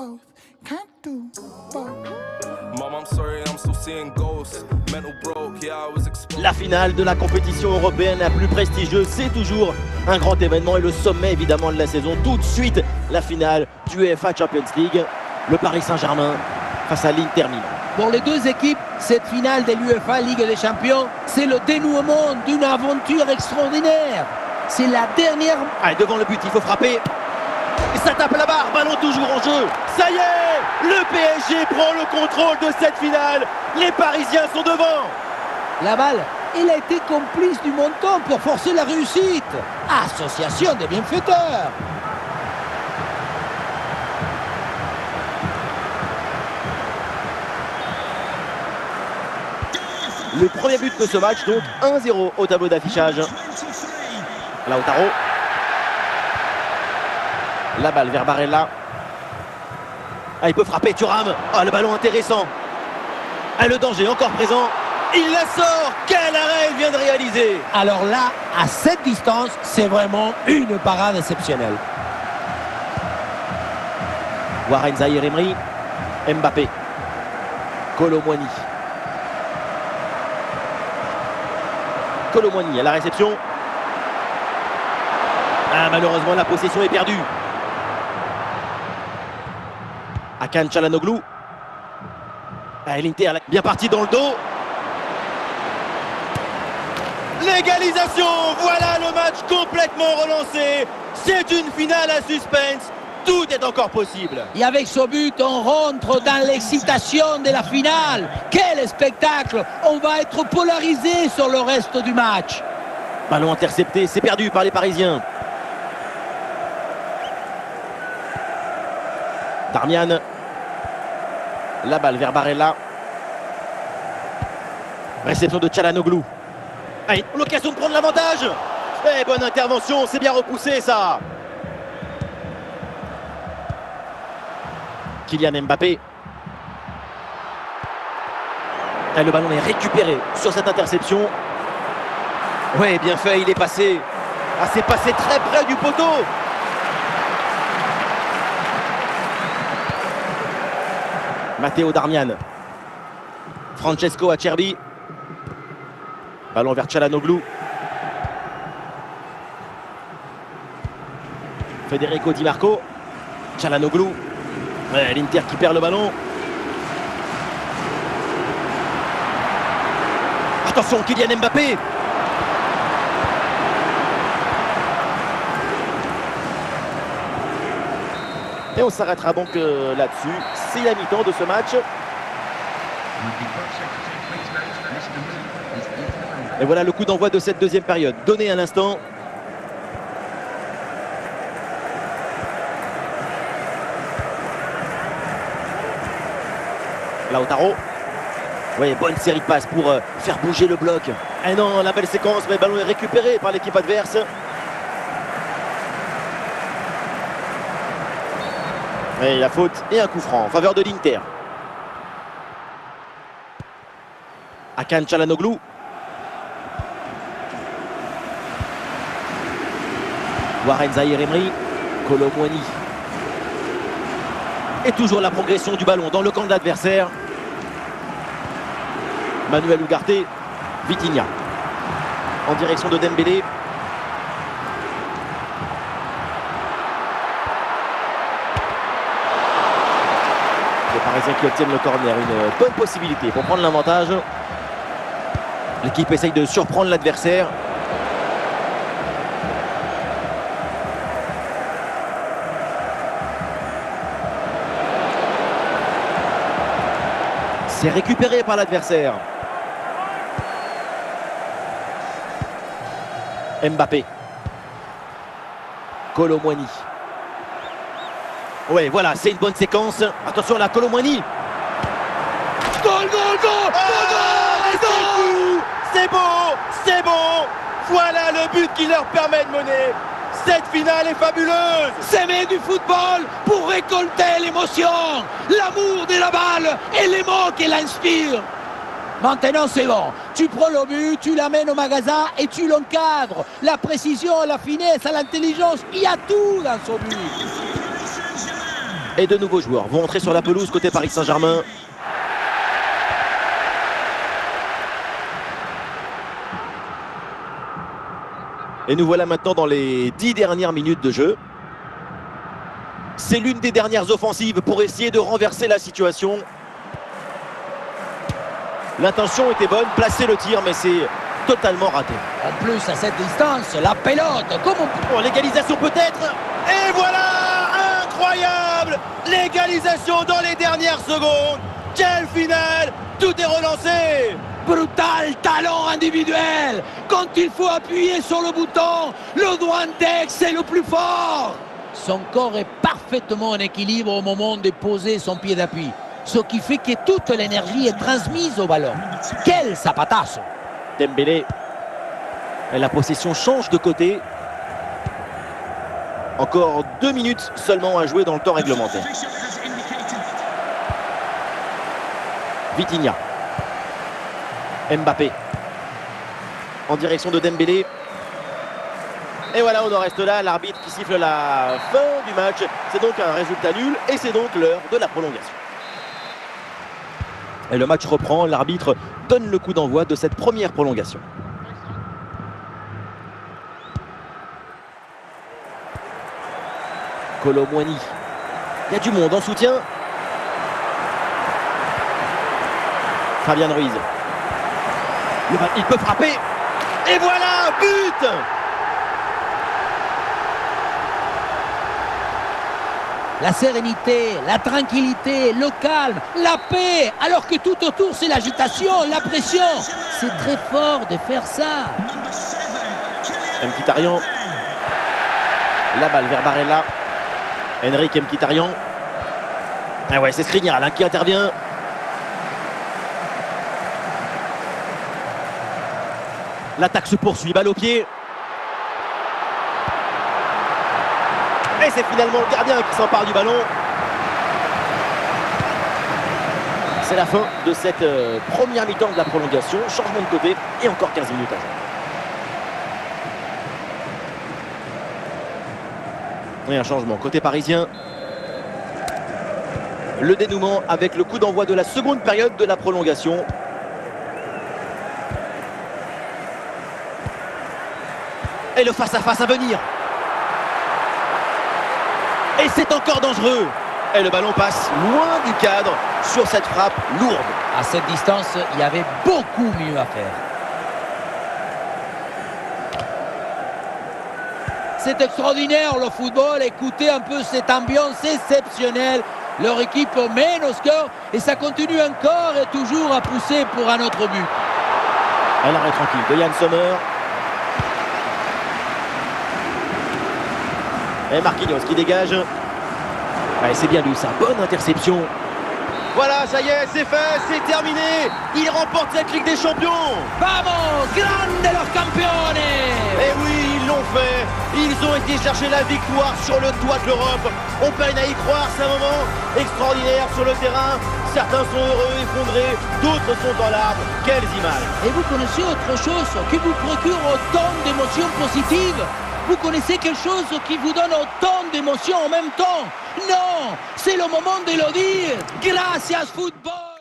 both, can't do both. Mom, I'm sorry, I'm still seeing ghosts. Mental broke, yeah, I was exposed. La finale de la compétition européenne la plus prestigieuse, c'est toujours un grand événement et le sommet évidemment de la saison. Tout de suite, la finale du UEFA Champions League. Le Paris Saint-Germain face à l'Inter Milan. Pour les deux équipes, cette finale de l'UEFA Ligue des Champions, c'est le dénouement d'une aventure extraordinaire. C'est la dernière... Allez, devant le but, il faut frapper. Et ça tape la barre, ballon toujours en jeu. Ça y est, le PSG prend le contrôle de cette finale. Les Parisiens sont devant. La balle, il a été complice du montant pour forcer la réussite. Association des bienfaiteurs. Le premier but de ce match, donc 1-0 au tableau d'affichage. Lautaro. La balle vers Barella. Ah, il peut frapper, Thuram. Ah, le ballon intéressant. Ah, le danger encore présent. Il la sort. Quel arrêt il vient de réaliser. Alors là, à cette distance, c'est vraiment une parade exceptionnelle. Warren Zaïre-Emery. Mbappé. Kolo Muani. Kolo Muani à la réception. Ah, malheureusement, la possession est perdue. Hakan Çalhanoğlu. Ah, l'Inter bien parti dans le dos. L'égalisation. Voilà le match complètement relancé. C'est une finale à suspense. Tout est encore possible. Et avec ce but, on rentre dans l'excitation de la finale. Quel spectacle! On va être polarisé sur le reste du match. Ballon intercepté, c'est perdu par les Parisiens. Darmian. La balle vers Barella. Réception de Çalhanoğlu. Allez, l'occasion de prendre l'avantage. Eh, bonne intervention, c'est bien repoussé ça. Kylian Mbappé. Et le ballon est récupéré sur cette interception. Oui, bien fait, il est passé. Ah, c'est passé très près du poteau. Matteo Darmian. Francesco Acerbi. Ballon vers Çalhanoğlu. Federico Di Marco. Çalhanoğlu. Ouais, l'Inter qui perd le ballon. Attention, Kylian Mbappé. Et on s'arrêtera donc là-dessus. C'est la mi-temps de ce match. Et voilà le coup d'envoi de cette deuxième période. Donné à l'instant. Lautaro. Oui, bonne série de passes pour faire bouger le bloc. Et non, la belle séquence, mais le ballon est récupéré par l'équipe adverse. Et la faute et un coup franc en faveur de l'Inter. Hakan Çalhanoğlu. Warren Zaïre-Emery. Kolo Muani. Et toujours la progression du ballon dans le camp de l'adversaire. Manuel Ugarte. Vitinha. En direction de Dembélé. Les Parisiens qui obtiennent le corner. Une bonne possibilité pour prendre l'avantage. L'équipe essaye de surprendre l'adversaire. C'est récupéré par l'adversaire. Mbappé. Kolo Muani. Ouais, voilà, c'est une bonne séquence. Attention là, Kolo Muani. Goal, goal, goal, C'est beau, c'est bon. Voilà le but qui leur permet de mener. Cette finale est fabuleuse. S'aimer du football pour récolter l'émotion, l'amour de la balle et les mots qu'elle inspire. Maintenant c'est bon, tu prends le but, tu l'amènes au magasin et tu l'encadres. La précision, la finesse, l'intelligence, il y a tout dans ce but. Et de nouveaux joueurs vont entrer sur la pelouse côté Paris Saint-Germain. Et nous voilà maintenant dans les 10 dernières minutes de jeu. C'est l'une des dernières offensives pour essayer de renverser la situation. L'intention était bonne, placer le tir, mais c'est totalement raté. En plus, à cette distance, la pelote, comment... Bon, l'égalisation peut-être. Et voilà, incroyable, l'égalisation dans les dernières secondes. Quelle finale, tout est relancé. Brutal talent individuel. Quand il faut appuyer sur le bouton, le doigt index est le plus fort. Son corps est parfaitement en équilibre au moment de poser son pied d'appui, ce qui fait que toute l'énergie est transmise au ballon. Quel zapatazo! Dembélé. Et la possession change de côté. Encore 2 minutes seulement à jouer dans le temps réglementaire. Vitinha. Mbappé. En direction de Dembélé. Et voilà, on en reste là. L'arbitre qui siffle la fin du match. C'est donc un résultat nul et c'est donc l'heure de la prolongation. Et le match reprend. L'arbitre donne le coup d'envoi de cette première prolongation. Kolo Muani. Il y a du monde en soutien. Fabian Ruiz. Il peut frapper. Et voilà, but! La sérénité, la tranquillité, le calme, la paix, alors que tout autour c'est l'agitation, la pression. C'est très fort de faire ça. Mkhitaryan. La balle vers Barella. Henrik Mkhitaryan. Ah ouais, c'est Skriniar là qui intervient. L'attaque se poursuit, balle au pied. Et c'est finalement le gardien qui s'empare du ballon. C'est la fin de cette première mi-temps de la prolongation. Changement de côté et encore 15 minutes à jouer. Et un changement côté parisien. Le dénouement avec le coup d'envoi de la seconde période de la prolongation. Et le face-à-face à venir. Et c'est encore dangereux. Et le ballon passe loin du cadre sur cette frappe lourde. À cette distance, il y avait beaucoup mieux à faire. C'est extraordinaire le football. Écoutez un peu cette ambiance exceptionnelle. Leur équipe mène au score et ça continue encore et toujours à pousser pour un autre but. Un arrêt tranquille de Yann Sommer. Et Marquinhos qui dégage. Allez, c'est bien lui, ça. Bonne interception. Voilà, ça y est, c'est fait, c'est terminé. Il remporte cette Ligue des Champions. Vamos, grande los campeones. Et oui, ils l'ont fait. Ils ont été chercher la victoire sur le toit de l'Europe. On peine à y croire, c'est un moment extraordinaire sur le terrain. Certains sont heureux, effondrés, d'autres sont dans l'arbre. Quelles images. Et vous connaissez autre chose qui vous procure autant d'émotions positives? Vous connaissez quelque chose qui vous donne autant d'émotions en même temps? Non, c'est le moment de le dire. Gracias, football!